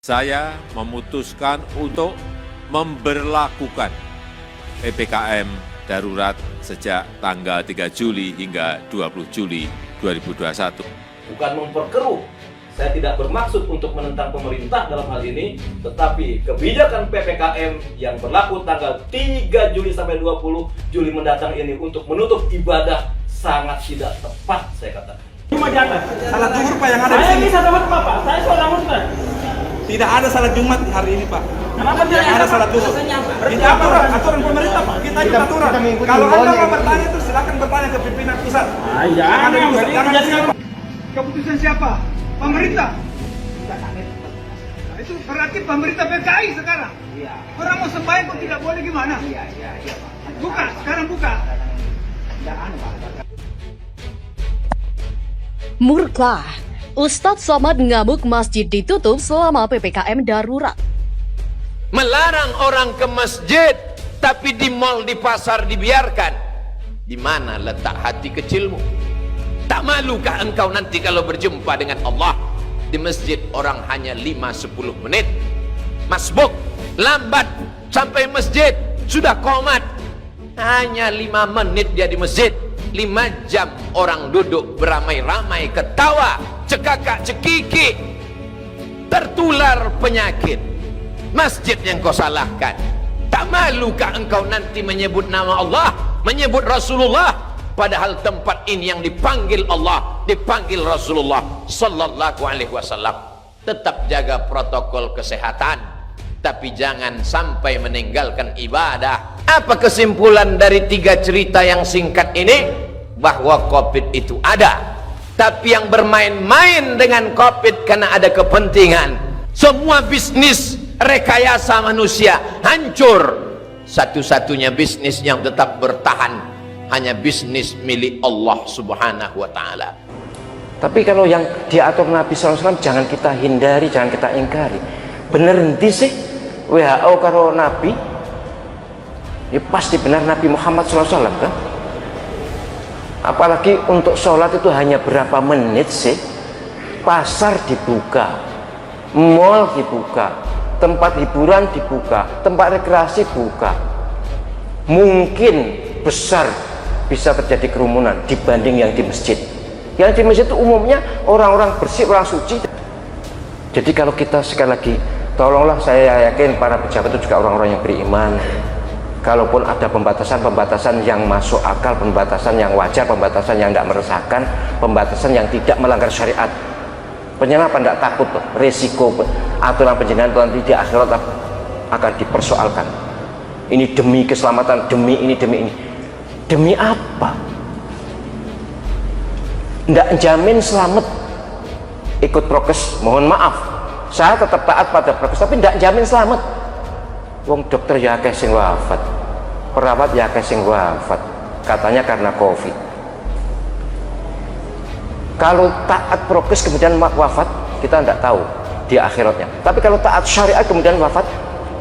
Saya memutuskan untuk memberlakukan PPKM darurat sejak tanggal 3 Juli hingga 20 Juli 2021. Bukan memperkeruh, saya tidak bermaksud untuk menentang pemerintah dalam hal ini, tetapi kebijakan PPKM yang berlaku tanggal 3 Juli sampai 20 Juli mendatang ini untuk menutup ibadah sangat tidak tepat, saya katakan. Cuma di atas. Salat zuhur Pak yang ada di Saya sini. bisa dapat Pak, saya seorang Muslim. Tidak ada salat Jumat hari ini Pak. Kenapa Yang tidak ada salat zuhur. Itu aturan pemerintah Pak. Kita ikut aturan. Kalau Anda mau bertanya itu silakan bertanya ke pimpinan pusat. Jangan yang Jangan. Keputusan siapa? Pemerintah. Nah, itu berarti pemerintah PKI sekarang. Orang mau sembahyang kok tidak boleh gimana? Buka, sekarang buka. Murka, Ustadz Somad ngamuk masjid ditutup selama PPKM darurat. Melarang orang ke masjid, tapi di mal, di pasar dibiarkan. Di mana letak hati kecilmu? Tak malukah engkau nanti kalau berjumpa dengan Allah? Di masjid orang hanya 5-10 menit. Masbuk, lambat sampai masjid, sudah qomat. Hanya 5 menit dia di masjid. 5 jam orang duduk beramai-ramai, ketawa, cekakak cekiki, tertular penyakit. Masjid yang kau salahkan. Tak malukah engkau nanti menyebut nama Allah, menyebut Rasulullah, padahal tempat ini yang dipanggil Allah, dipanggil Rasulullah sallallahu alaihi wasallam. Tetap jaga protokol kesehatan, tapi jangan sampai meninggalkan ibadah. Apa kesimpulan dari 3 cerita yang singkat ini? Bahwa COVID itu ada, tapi yang bermain-main dengan COVID karena ada kepentingan. Semua bisnis rekayasa manusia hancur. Satu-satunya bisnis yang tetap bertahan hanya bisnis milik Allah subhanahu wa ta'ala. Tapi kalau yang diatur Nabi SAW jangan kita hindari, jangan kita ingkari. Bener nanti sih WHO karo Nabi ya pasti benar Nabi Muhammad SAW kan. Apalagi untuk sholat itu hanya berapa menit sih. Pasar dibuka, mall dibuka, tempat hiburan dibuka, tempat rekreasi buka. Mungkin besar bisa terjadi kerumunan dibanding yang di masjid. Yang di masjid itu umumnya orang-orang bersih, orang suci. Jadi kalau kita sekali lagi, tolonglah, saya yakin para pejabat itu juga orang-orang yang beriman. Kalaupun ada pembatasan-pembatasan yang masuk akal, pembatasan yang wajar, pembatasan yang tidak meresahkan, pembatasan yang tidak melanggar syariat, penyelenggara tidak takut loh, resiko aturan penjenengan nanti di akhirat akan dipersoalkan. Ini demi keselamatan, demi ini, demi ini. Demi apa? Tidak jamin selamat ikut prokes, mohon maaf, saya tetap taat pada prokes, tapi tidak jamin selamat. Wong dokter ya akeh sing wafat, perawat ya akeh sing wafat, katanya karena COVID. Kalau taat prokes kemudian wafat, kita tidak tahu di akhiratnya. Tapi kalau taat syariat kemudian wafat,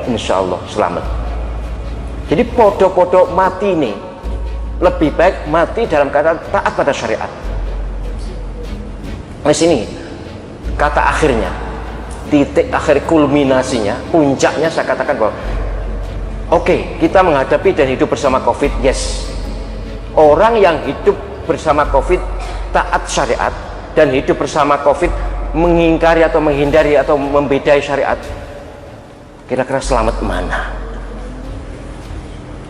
insya Allah selamat. Jadi podo-podo mati ini lebih baik mati dalam keadaan taat pada syariat. Di sini kata akhirnya, titik akhir kulminasinya, puncaknya saya katakan bahwa oke, kita menghadapi dan hidup bersama COVID, yes. Orang yang hidup bersama COVID taat syariat dan hidup bersama COVID mengingkari atau menghindari atau membedai syariat, kira-kira selamat mana?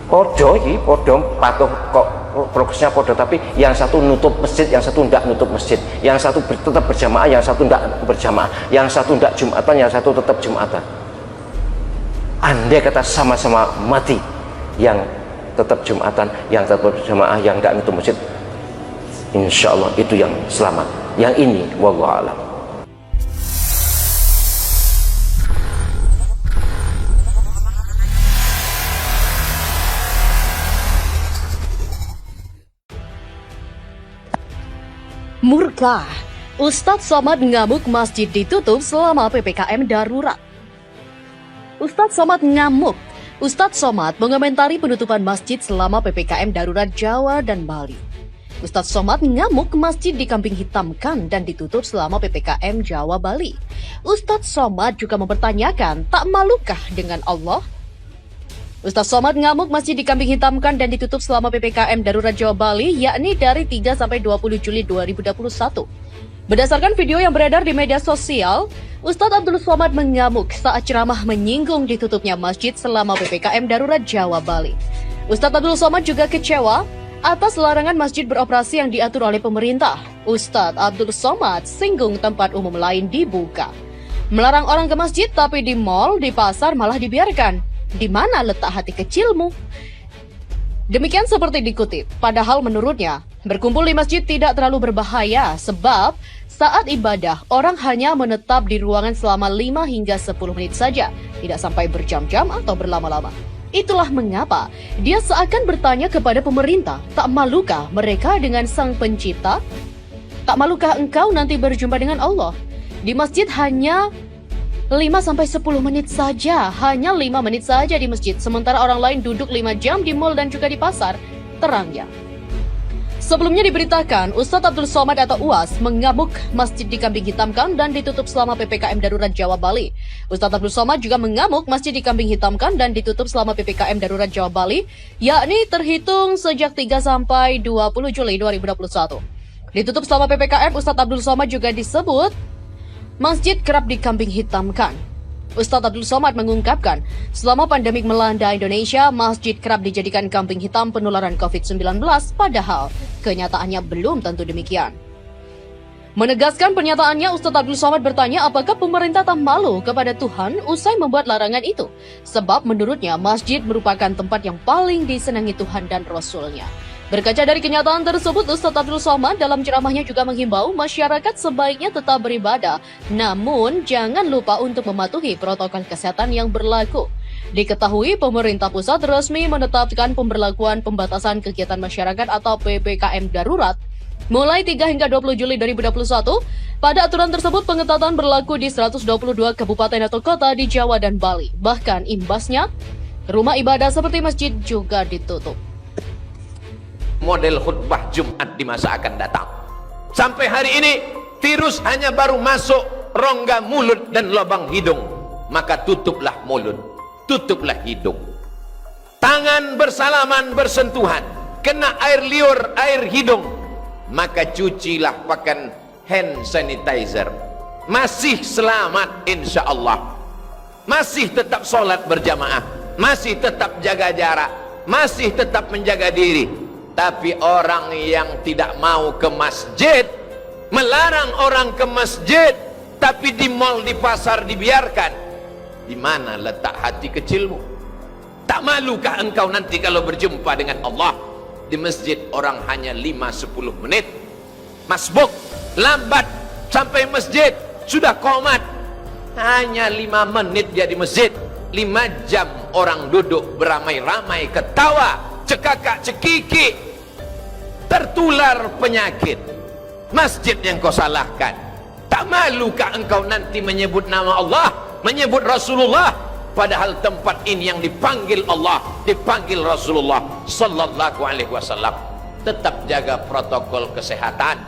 Podo iki, podo patuh kok progresnya podo, tapi yang satu nutup masjid, yang satu tidak nutup masjid, yang satu tetap berjamaah, yang satu tidak berjamaah, yang satu tidak jumatan, yang satu tetap jumatan. Andai kata sama-sama mati, yang tetap jumatan, yang tetap berjamaah, yang tidak nutup masjid, insya Allah itu yang selamat. Yang ini wallahu a'lam. Murka, Ustadz Somad ngamuk masjid ditutup selama PPKM darurat. Ustadz Somad ngamuk. Ustadz Somad mengomentari penutupan masjid selama PPKM darurat Jawa dan Bali. Ustadz Somad ngamuk masjid dikambing hitamkan dan ditutup selama PPKM Jawa Bali. Ustadz Somad juga mempertanyakan, tak malukah dengan Allah? Ustadz Somad ngamuk masjid dikambing hitamkan dan ditutup selama PPKM Darurat Jawa Bali, yakni dari 3 sampai 20 Juli 2021. Berdasarkan video yang beredar di media sosial, Ustadz Abdul Somad mengamuk saat ceramah menyinggung ditutupnya masjid selama PPKM Darurat Jawa Bali. Ustadz Abdul Somad juga kecewa atas larangan masjid beroperasi yang diatur oleh pemerintah. Ustadz Abdul Somad singgung tempat umum lain dibuka. Melarang orang ke masjid tapi di mal, di pasar malah dibiarkan. Di mana letak hati kecilmu? Demikian seperti dikutip. Padahal menurutnya, berkumpul di masjid tidak terlalu berbahaya sebab saat ibadah orang hanya menetap di ruangan selama 5 hingga 10 menit saja, tidak sampai berjam-jam atau berlama-lama. Itulah mengapa dia seakan bertanya kepada pemerintah, tak malukah mereka dengan Sang Pencipta? Tak malukah engkau nanti berjumpa dengan Allah? Di masjid hanya 5-10 menit saja, hanya 5 menit saja di masjid, sementara orang lain duduk 5 jam di mal dan juga di pasar, terangnya. Sebelumnya diberitakan, Ustadz Abdul Somad atau UAS mengamuk masjid dikambing hitamkan dan ditutup selama PPKM Darurat Jawa Bali. Ustadz Abdul Somad juga mengamuk masjid dikambing hitamkan dan ditutup selama PPKM Darurat Jawa Bali, yakni terhitung sejak 3 sampai 20 Juli 2021. Ditutup selama PPKM, Ustadz Abdul Somad juga disebut masjid kerap dikambing hitamkan. Ustadz Abdul Somad mengungkapkan, selama pandemik melanda Indonesia, masjid kerap dijadikan kambing hitam penularan COVID-19, padahal kenyataannya belum tentu demikian. Menegaskan pernyataannya, Ustadz Abdul Somad bertanya apakah pemerintah tak malu kepada Tuhan usai membuat larangan itu. Sebab menurutnya masjid merupakan tempat yang paling disenangi Tuhan dan Rasul-Nya. Berkaca dari kenyataan tersebut, Ustadz Abdul Somad dalam ceramahnya juga menghimbau masyarakat sebaiknya tetap beribadah, namun jangan lupa untuk mematuhi protokol kesehatan yang berlaku. Diketahui pemerintah pusat resmi menetapkan pemberlakuan pembatasan kegiatan masyarakat atau PPKM darurat mulai 3 hingga 20 Juli 2021. Pada aturan tersebut, pengetatan berlaku di 122 kabupaten atau kota di Jawa dan Bali. Bahkan imbasnya, rumah ibadah seperti masjid juga ditutup. Model khutbah Jumat di masa akan datang. Sampai hari ini virus hanya baru masuk rongga mulut dan lubang hidung, maka tutuplah mulut, tutuplah hidung. Tangan bersalaman bersentuhan, kena air liur, air hidung, maka cucilah pakai hand sanitizer. Masih selamat insya Allah, masih tetap sholat berjamaah, masih tetap jaga jarak, masih tetap menjaga diri. Tapi orang yang tidak mau ke masjid, melarang orang ke masjid, tapi di mal, di pasar dibiarkan. Di mana letak hati kecilmu? Tak malukah engkau nanti kalau berjumpa dengan Allah? Di masjid orang hanya 5-10 menit. Masbuk, lambat sampai masjid, sudah qomat. Hanya 5 menit dia di masjid. 5 jam orang duduk beramai-ramai, ketawa, cekakak cekiki, tertular penyakit. Masjid yang kau salahkan. Tak malukah engkau nanti menyebut nama Allah, menyebut Rasulullah, padahal tempat ini yang dipanggil Allah, dipanggil Rasulullah sallallahu alaihi wasallam. Tetap jaga protokol kesehatan,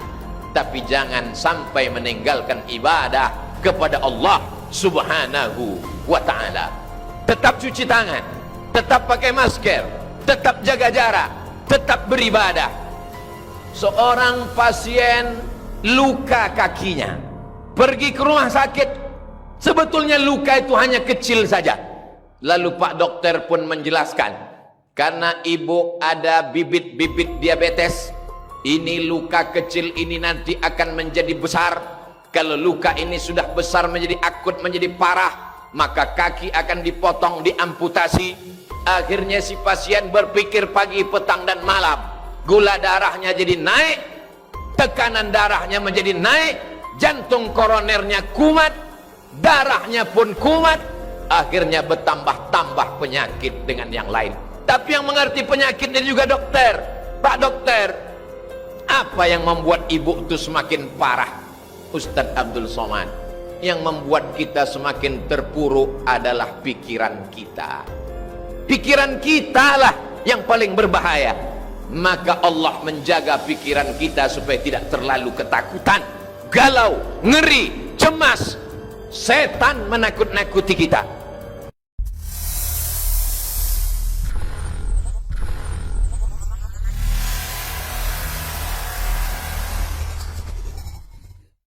tapi jangan sampai meninggalkan ibadah kepada Allah subhanahu wa ta'ala. Tetap cuci tangan, tetap pakai masker, tetap jaga jarak, tetap beribadah. Seorang pasien luka kakinya, pergi ke rumah sakit, sebetulnya luka itu hanya kecil saja. Lalu Pak Dokter pun menjelaskan, karena ibu ada bibit-bibit diabetes, ini luka kecil ini nanti akan menjadi besar. Kalau luka ini sudah besar menjadi akut, menjadi parah, maka kaki akan dipotong, diamputasi. Akhirnya si pasien berpikir pagi, petang dan malam, gula darahnya jadi naik, tekanan darahnya menjadi naik, jantung koronernya kumat, darahnya pun kumat, akhirnya bertambah-tambah penyakit dengan yang lain. Tapi yang mengerti penyakit ini juga dokter. Pak Dokter, apa yang membuat ibu itu semakin parah? Ustadz Abdul Somad, yang membuat kita semakin terpuruk adalah pikiran kita. Pikiran kita lah yang paling berbahaya. maka Allah menjaga pikiran kita supaya tidak terlalu ketakutan, galau, ngeri, cemas. Setan menakut-nakuti kita.